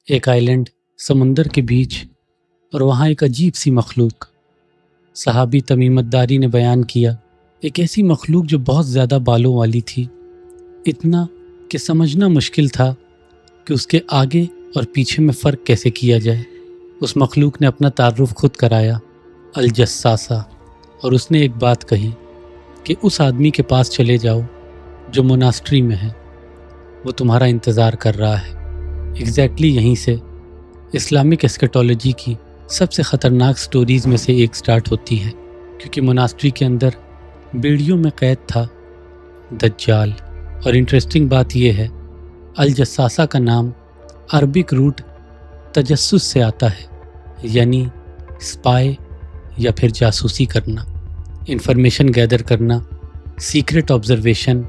एक आइलैंड समुंदर के बीच, और वहाँ एक अजीब सी मखलूक। सहाबी तमीमतदारी ने बयान किया, एक ऐसी मखलूक जो बहुत ज़्यादा बालों वाली थी, इतना कि समझना मुश्किल था कि उसके आगे और पीछे में फ़र्क कैसे किया जाए। उस मखलूक ने अपना तारुफ खुद कराया, अल जस्सासा, और उसने एक बात कही कि उस आदमी के पास चले जाओ जो मोनास्ट्री में है, वो तुम्हारा इंतज़ार कर रहा है। एग्जैक्टली यहीं से इस्लामिक एस्केटोलॉजी की सबसे ख़तरनाक स्टोरीज़ में से एक स्टार्ट होती है, क्योंकि मोनास्ट्री के अंदर बेड़ियों में कैद था दज्जाल। और इंटरेस्टिंग बात यह है, अल जस्सासा का नाम अरबिक रूट तजस्सुस से आता है, यानी स्पाई या फिर जासूसी करना, इंफॉर्मेशन गैदर करना, secret observation,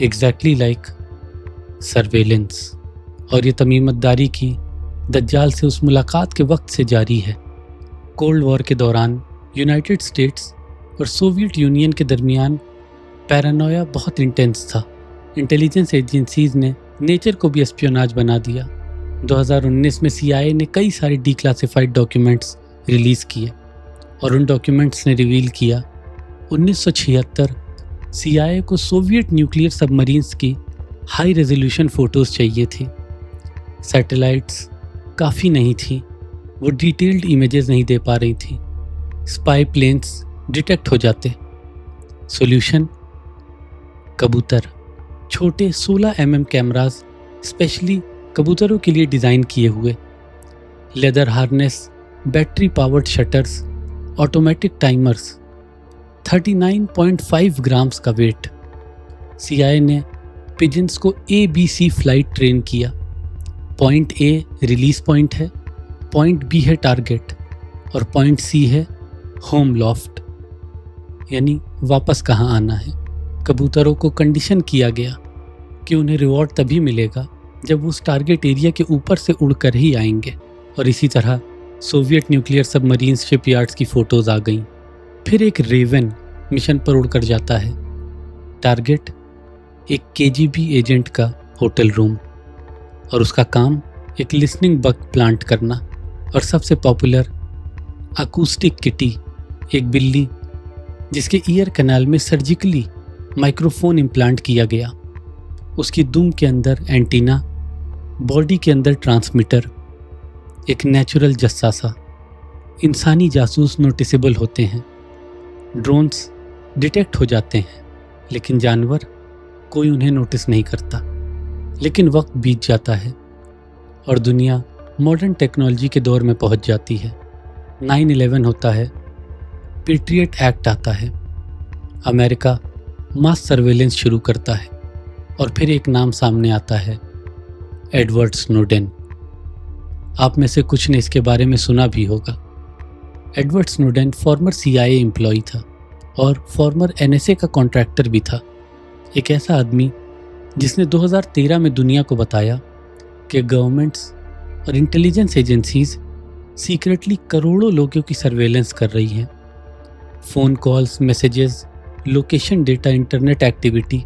exactly like surveillance. और ये तमीमतदारी की दज्जाल से उस मुलाकात के वक्त से जारी है। कोल्ड वॉर के दौरान यूनाइटेड स्टेट्स और सोवियत यूनियन के दरमियान पैरानोया बहुत इंटेंस था। इंटेलिजेंस एजेंसीज ने नेचर को भी एस्पियोनाज बना दिया। 2019 में CIA ने कई सारे डिक्लासिफाइड डॉक्यूमेंट्स रिलीज़ किए, और उन डॉक्यूमेंट्स ने रिवील किया 1976 CIA को सोवियत न्यूक्लियर सबमरीन्स की हाई रेजोल्यूशन फ़ोटोज़ चाहिए थी। सैटेलाइट्स काफ़ी नहीं थी, वो डिटेल्ड इमेजेस नहीं दे पा रही थी। स्पाई प्लेन्स डिटेक्ट हो जाते। सॉल्यूशन, कबूतर। छोटे 16 mm कैमरास स्पेशली कबूतरों के लिए डिज़ाइन किए हुए, leather harness, battery powered shutters, automatic timers, 39.5 grams का वेट। CIA ने पिजन्स को ABC फ्लाइट ट्रेन किया। पॉइंट A रिलीज पॉइंट है, पॉइंट B है टारगेट, और पॉइंट C है होम लॉफ्ट, यानी वापस कहाँ आना है। कबूतरों को कंडीशन किया गया कि उन्हें रिवॉर्ड तभी मिलेगा जब वो उस टारगेट एरिया के ऊपर से उड़कर ही आएंगे। और इसी तरह सोवियत न्यूक्लियर सबमरीन शिपयार्ड्स की फ़ोटोज़ आ गईं। फिर एक रेवन मिशन पर उड़कर जाता है। टारगेट एक KGB एजेंट का होटल रूम, और उसका काम एक लिसनिंग बग प्लांट करना। और सबसे पॉपुलर अकूस्टिक किटी, एक बिल्ली जिसके ईयर कैनाल में सर्जिकली माइक्रोफोन इम्प्लांट किया गया। उसकी दुम के अंदर एंटीना, बॉडी के अंदर ट्रांसमीटर। एक नेचुरल जस्सासा। इंसानी जासूस नोटिसेबल होते हैं, ड्रोन्स डिटेक्ट हो जाते हैं, लेकिन जानवर कोई उन्हें नोटिस नहीं करता। लेकिन वक्त बीत जाता है और दुनिया मॉडर्न टेक्नोलॉजी के दौर में पहुंच जाती है। 9/11 होता है, पेट्रियट एक्ट आता है, अमेरिका मास सर्वेलेंस शुरू करता है, और फिर एक नाम सामने आता है, एडवर्ड स्नोडेन। आप में से कुछ ने इसके बारे में सुना भी होगा। Edward Snowden farmer CIA employee था और फॉर्मर NSA का कॉन्ट्रैक्टर भी था। एक ऐसा आदमी जिसने 2013 में दुनिया को बताया कि गवर्नमेंट्स और इंटेलिजेंस एजेंसीज सीक्रेटली करोड़ों लोगों की सर्वेलेंस कर रही हैं। Phone calls, messages, location data, internet activity,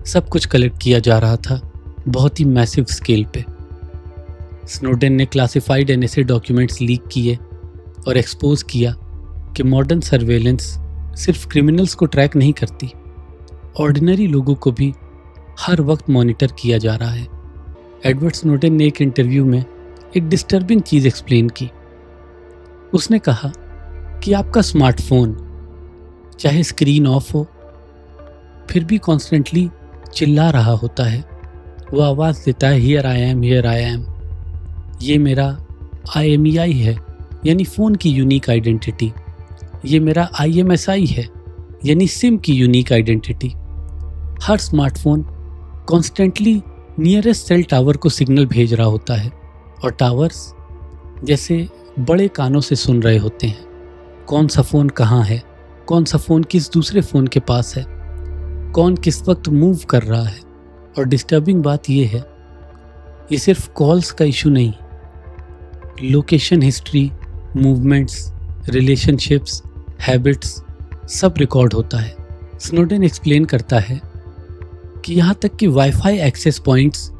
सब कुछ कलेक्ट किया जा रहा था बहुत ही मैसिव स्केल पे। स्नोडेन ने क्लासिफाइड NSA डॉक्यूमेंट्स लीक किए और एक्सपोज किया कि मॉडर्न सर्वेलेंस सिर्फ क्रिमिनल्स को ट्रैक नहीं करती, ऑर्डिनरी लोगों को भी हर वक्त मॉनिटर किया जा रहा है। एडवर्ड स्नोडेन ने एक इंटरव्यू में एक डिस्टर्बिंग चीज़ एक्सप्लेन की। उसने कहा कि आपका स्मार्टफोन चाहे स्क्रीन ऑफ हो फिर भी कॉन्स्टेंटली चिल्ला रहा होता है। वो आवाज़ देता है, here I am, here I am. ये मेरा IMEI है, यानी फ़ोन की यूनिक आइडेंटिटी। ये मेरा IMSI है, यानी सिम की यूनिक आइडेंटिटी। हर smartphone constantly nearest cell tower को सिग्नल भेज रहा होता है, और टावर्स जैसे बड़े कानों से सुन रहे होते हैं कौन सा फ़ोन कहाँ है, कौन सा फ़ोन किस दूसरे फ़ोन के पास है, कौन किस वक्त मूव कर रहा है। और डिस्टर्बिंग बात यह है, ये सिर्फ कॉल्स का इशू नहीं, location history, movements, relationships, habits सब रिकॉर्ड होता है। स्नोडेन एक्सप्लेन करता है कि यहाँ तक कि wifi access points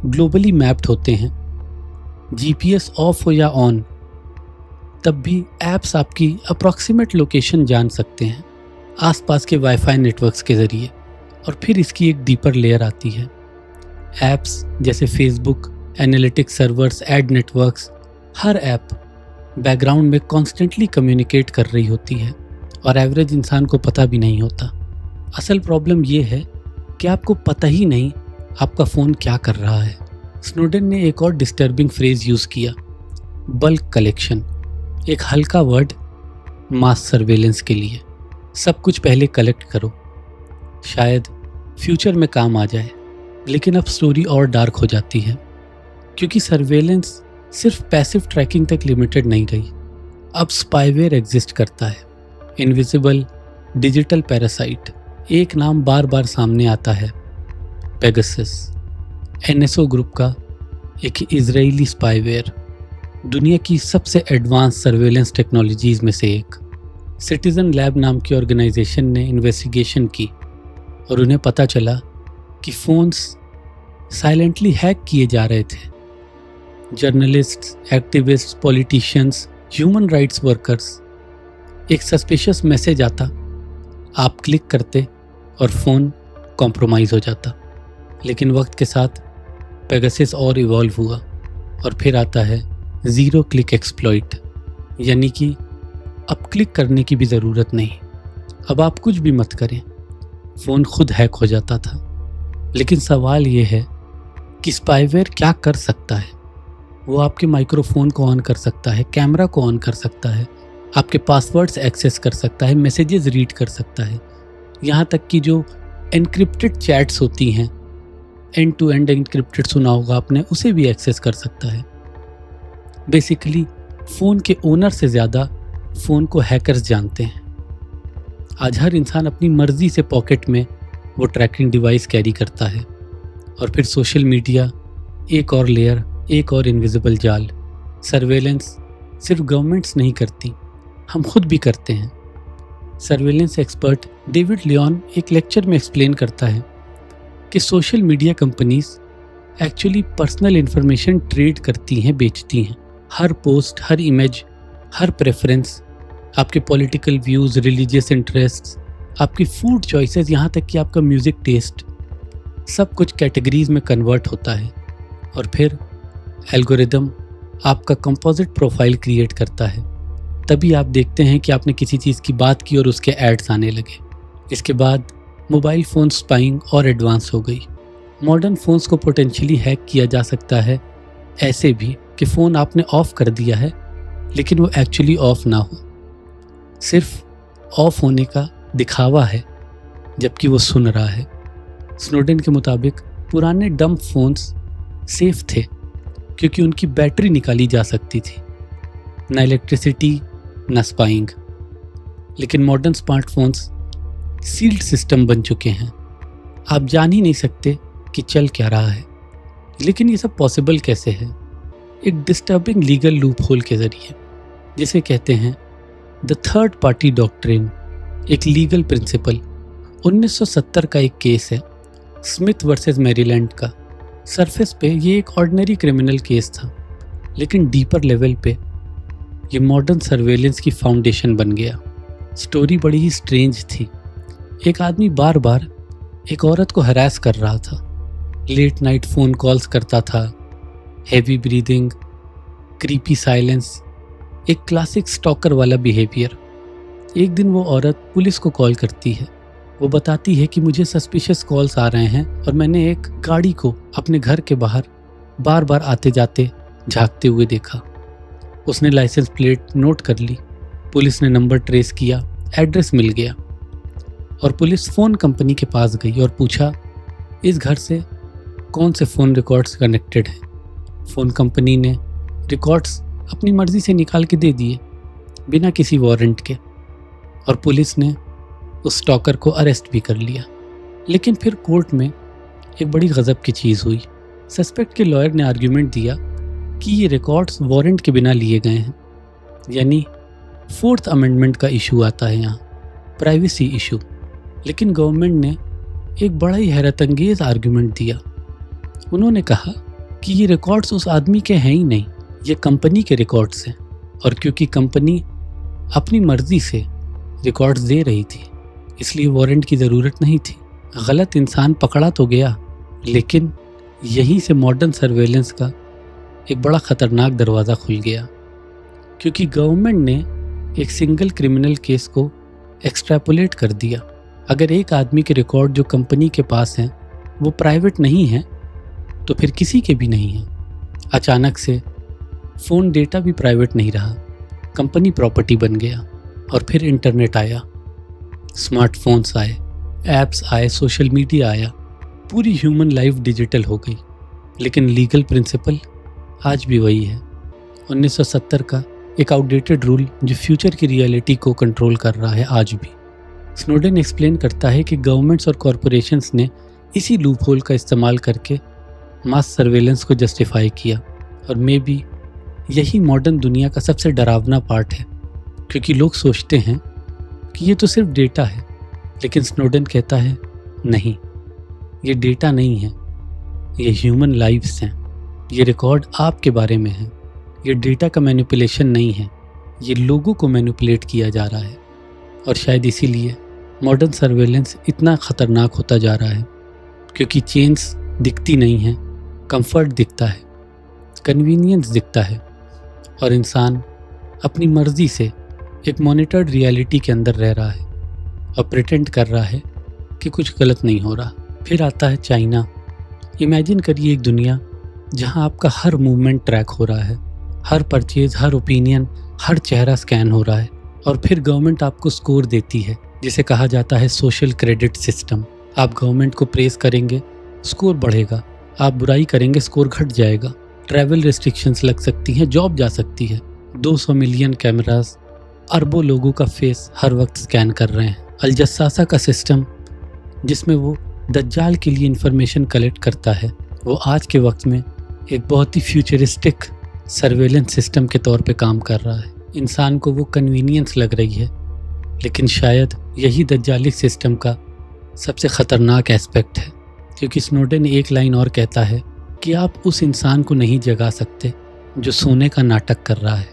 globally mapped होते हैं। जीपीएस ऑफ हो या ऑन, तब भी ऐप्स आपकी अप्रॉक्सीमेट लोकेशन जान सकते हैं आसपास के वाईफाई नेटवर्क्स के ज़रिए। और फिर इसकी एक डीपर लेयर आती है। ऐप्स जैसे Facebook, analytics servers, ad networks, हर ऐप बैकग्राउंड में कॉन्स्टेंटली कम्युनिकेट कर रही होती है और एवरेज इंसान को पता भी नहीं होता। असल प्रॉब्लम ये है कि आपको पता ही नहीं आपका फ़ोन क्या कर रहा है। स्नोडेन ने एक और डिस्टर्बिंग फ्रेज यूज़ किया, बल्क कलेक्शन, एक हल्का वर्ड मास सर्वेलेंस के लिए। सब कुछ पहले कलेक्ट करो, शायद फ्यूचर में काम आ जाए। लेकिन अब स्टोरी और डार्क हो जाती है, क्योंकि सर्वेलेंस सिर्फ पैसिव ट्रैकिंग तक लिमिटेड नहीं रही। अब स्पाईवेयर एग्जिस्ट करता है, इनविजिबल डिजिटल पैरासाइट। एक नाम बार बार सामने आता है, पेगासस। एनएसओ ग्रुप का एक इजरायली स्पाईवेयर, दुनिया की सबसे एडवांस सर्वेलेंस टेक्नोलॉजीज में से एक। सिटीजन लैब नाम की ऑर्गेनाइजेशन ने इन्वेस्टिगेशन की और उन्हें पता चला कि फ़ोन्स साइलेंटली हैक किए जा रहे थे। Journalists, activists, politicians, human rights workers. एक सस्पिशियस मैसेज आता, आप क्लिक करते और फ़ोन कॉम्प्रोमाइज़ हो जाता। लेकिन वक्त के साथ पेगासस और इवॉल्व हुआ और फिर आता है ज़ीरो क्लिक एक्सप्लॉइट, यानी कि अब क्लिक करने की भी ज़रूरत नहीं। अब आप कुछ भी मत करें, फ़ोन खुद हैक हो जाता था। लेकिन सवाल ये है कि स्पाईवेयर क्या कर सकता है। वो आपके माइक्रोफोन को ऑन कर सकता है, कैमरा को ऑन कर सकता है, आपके पासवर्ड्स एक्सेस कर सकता है, मैसेजेस रीड कर सकता है, यहाँ तक कि जो एनक्रिप्टेड चैट्स होती हैं, एंड टू एंड एनक्रिप्टेड सुना होगा आपने, उसे भी एक्सेस कर सकता है। बेसिकली फ़ोन के ओनर से ज़्यादा फ़ोन को हैकर्स जानते हैं। आज हर इंसान अपनी मर्ज़ी से पॉकेट में वो ट्रैकिंग डिवाइस कैरी करता है। और फिर सोशल मीडिया, एक और लेयर, एक और इनविजिबल जाल। सर्वेलेंस सिर्फ गवर्नमेंट्स नहीं करती, हम खुद भी करते हैं। सर्वेलेंस एक्सपर्ट डेविड लियोन एक लेक्चर में एक्सप्लेन करता है कि social media companies actually personal information trade करती हैं, बेचती हैं। हर पोस्ट, हर इमेज, हर प्रेफरेंस, आपके पॉलिटिकल व्यूज़, रिलीजियस इंटरेस्ट्स, आपकी फूड चॉइसेस, यहाँ तक कि आपका म्यूज़िक टेस्ट, सब कुछ कैटेगरीज में कन्वर्ट होता है। और फिर एल्गोरिदम आपका कंपोजिट प्रोफाइल क्रिएट करता है। तभी आप देखते हैं कि आपने किसी चीज़ की बात की और उसके एड्स आने लगे। इसके बाद मोबाइल फ़ोन स्पाइंग और एडवांस हो गई। मॉडर्न फ़ोन्स को पोटेंशियली हैक किया जा सकता है ऐसे भी कि फ़ोन आपने ऑफ़ कर दिया है लेकिन वो एक्चुअली ऑफ़ ना हो, सिर्फ ऑफ़ होने का दिखावा है जबकि वो सुन रहा है। स्नोडेन के मुताबिक पुराने डंप फ़ोन्स सेफ थे क्योंकि उनकी बैटरी निकाली जा सकती थी, ना इलेक्ट्रिसिटी ना स्पाइंग। लेकिन मॉडर्न स्मार्टफोन्स सील्ड सिस्टम बन चुके हैं, आप जान ही नहीं सकते कि चल क्या रहा है। लेकिन ये सब पॉसिबल कैसे है? एक डिस्टर्बिंग लीगल लूप होल के ज़रिए, जिसे कहते हैं द थर्ड पार्टी डॉक्ट्रिन। एक लीगल प्रिंसिपल 1970 का एक केस है, स्मिथ वर्सेस मैरीलैंड का। सरफेस पे ये एक ऑर्डिनरी क्रिमिनल केस था, लेकिन डीपर लेवल पे ये मॉडर्न सर्वेलेंस की फाउंडेशन बन गया। स्टोरी बड़ी ही स्ट्रेंज थी। एक आदमी बार बार एक औरत को हरास कर रहा था, लेट नाइट फ़ोन कॉल्स करता था, हैवी ब्रीदिंग, क्रीपी साइलेंस, एक क्लासिक स्टॉकर वाला बिहेवियर। एक दिन वो औरत पुलिस को कॉल करती है। वो बताती है कि मुझे सस्पिशियस कॉल्स आ रहे हैं और मैंने एक गाड़ी को अपने घर के बाहर बार बार आते जाते झांकते हुए देखा। उसने लाइसेंस प्लेट नोट कर ली, पुलिस ने नंबर ट्रेस किया, एड्रेस मिल गया और पुलिस फ़ोन कंपनी के पास गई और पूछा इस घर से कौन से फ़ोन रिकॉर्ड्स कनेक्टेड हैं। फ़ोन कंपनी ने रिकॉर्ड्स अपनी मर्ज़ी से निकाल के दे दिए बिना किसी वारंट के, और पुलिस ने उस स्टॉकर को अरेस्ट भी कर लिया। लेकिन फिर कोर्ट में एक बड़ी गज़ब की चीज़ हुई। सस्पेक्ट के लॉयर ने आर्ग्यूमेंट दिया कि ये रिकॉर्ड्स वारंट के बिना लिए गए हैं, यानी 4th अमेंडमेंट का इशू आता है यहाँ, प्राइवेसी इशू। लेकिन गवर्नमेंट ने एक बड़ा ही हैरतअंगेज़ आर्ग्यूमेंट दिया। उन्होंने कहा कि ये रिकॉर्ड्स उस आदमी के हैं ही नहीं, ये कंपनी के रिकॉर्ड्स हैं, और क्योंकि कंपनी अपनी मर्जी से रिकॉर्ड्स दे रही थी इसलिए वारंट की ज़रूरत नहीं थी। गलत इंसान पकड़ा तो गया, लेकिन यहीं से मॉडर्न सर्वेलेंस का एक बड़ा ख़तरनाक दरवाज़ा खुल गया, क्योंकि गवर्नमेंट ने एक सिंगल क्रिमिनल केस को एक्सट्रैपोलेट कर दिया। अगर एक आदमी के रिकॉर्ड जो कंपनी के पास हैं वो प्राइवेट नहीं हैं, तो फिर किसी के भी नहीं हैं। अचानक से फ़ोन डेटा भी प्राइवेट नहीं रहा, कंपनी प्रॉपर्टी बन गया। और फिर इंटरनेट आया, स्मार्टफोन्स आए, ऐप्स आए, सोशल मीडिया आया, पूरी ह्यूमन लाइफ डिजिटल हो गई। लेकिन लीगल प्रिंसिपल आज भी वही है, 1970 का एक आउटडेटेड रूल जो फ्यूचर की रियलिटी को कंट्रोल कर रहा है आज भी। स्नोडेन एक्सप्लेन करता है कि गवर्नमेंट्स और कॉरपोरेशंस ने इसी लूप होल का इस्तेमाल करके मास सर्वेलेंस को जस्टिफाई किया, और मे बी यही मॉडर्न दुनिया का सबसे डरावना पार्ट है, क्योंकि लोग सोचते हैं कि ये तो सिर्फ डेटा है, लेकिन स्नोडेन कहता है नहीं, ये डेटा नहीं है, ये ह्यूमन लाइव्स हैं। ये रिकॉर्ड आपके बारे में है, ये डेटा का मैनिपुलेशन नहीं है, ये लोगों को मैनिपुलेट किया जा रहा है। और शायद इसीलिए मॉडर्न सर्वेलेंस इतना ख़तरनाक होता जा रहा है, क्योंकि चेन्स दिखती नहीं हैं, कंफर्ट दिखता है, कन्वीनियंस दिखता है, और इंसान अपनी मर्ज़ी से एक मॉनिटर्ड रियलिटी के अंदर रह रहा है और प्रिटेंड कर रहा है कि कुछ गलत नहीं हो रहा। फिर आता है चाइना। इमेजिन करिए एक दुनिया जहां आपका हर मूवमेंट ट्रैक हो रहा है, हर परचेज, हर ओपिनियन, हर चेहरा स्कैन हो रहा है, और फिर गवर्नमेंट आपको स्कोर देती है, जिसे कहा जाता है सोशल क्रेडिट सिस्टम। आप गवर्नमेंट को प्रेस करेंगे, स्कोर बढ़ेगा, आप बुराई करेंगे, स्कोर घट जाएगा। ट्रैवल रिस्ट्रिक्शंस लग सकती हैं, जॉब जा सकती है। 200 मिलियन कैमरास अरबों लोगों का फेस हर वक्त स्कैन कर रहे हैं। अलजस्सासा का सिस्टम जिसमें वो दज्जाल के लिए इंफॉर्मेशन कलेक्ट करता है, वो आज के वक्त में एक बहुत ही फ्यूचरिस्टिक सर्वेलेंस सिस्टम के तौर पे काम कर रहा है। इंसान को वो कन्वीनियंस लग रही है, लेकिन शायद यही दज्जाली सिस्टम का सबसे ख़तरनाक एस्पेक्ट है, क्योंकि स्नोडेन एक लाइन और कहता है कि आप उस इंसान को नहीं जगा सकते जो सोने का नाटक कर रहा है।